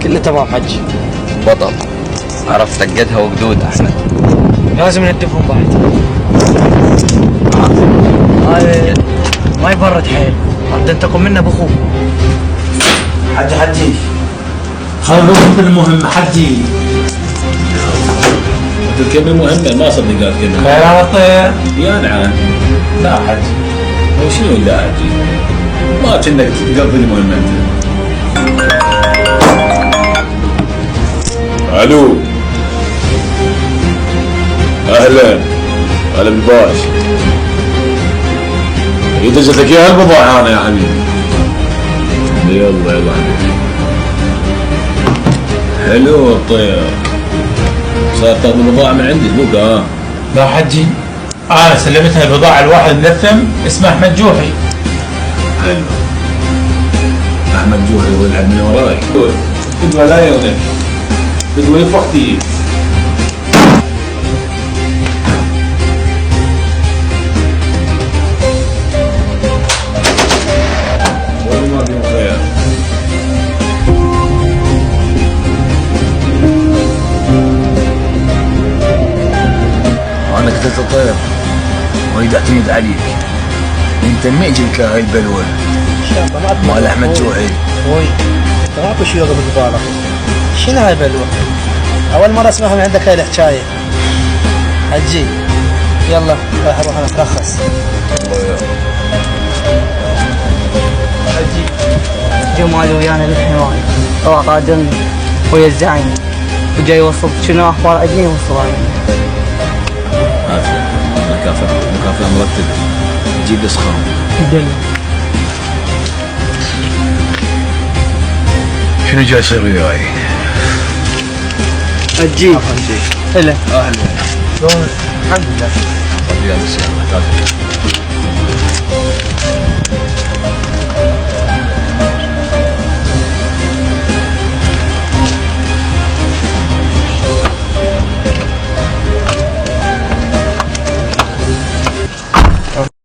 كله تمام حجي. بطل. عرفت دقتها وقدود احمد. لازم ندفهم بعد. هاي ما يبرد حيل، رد انتقم منه باخوه. حجي خلوك بالمهم حجي. الكلمة مهمة ما صدقت كلمة. خير على الطير. يا نعم. لا حجي. وشنو لا حجي؟ ما كنك تقضي المهمة انت. الو. اهلا. هلا بالباش. اذا جتك يا البضاعة انا يا حبيبي. يلا حبيبي. حلو الطير. صار تاخذ البضاعة من عندي مو ها؟ لا حجي، انا سلمتها البضاعة لواحد ملثم اسمه احمد جوحي. حلو. احمد جوحي ويلعب من وراي. بدوى لا يغني. بدوى يفختي. والله ما بيوم خير. انا قتلت الطير واريد اعتمد عليك. انت ما جبت له هاي البلوه مال احمد جوحي. وي انت ماكو شيء يغلب ببالك. شنو هاي بلوه؟ اول مره اسمعها من عندك هاي الحكايه. حجي يلا راح اروح انا اترخص. حجي جمال ويانا بالحيوان هو قادرني ويا الزعيم وجاي يوصل شنو اخبار اجي يوصل عافية. مكافأة مرتبة. جيب اسخام. شنو جاي يصير وياي؟ حجي هلا اهلا. شلونك؟ الحمد لله. طيب يا مسير.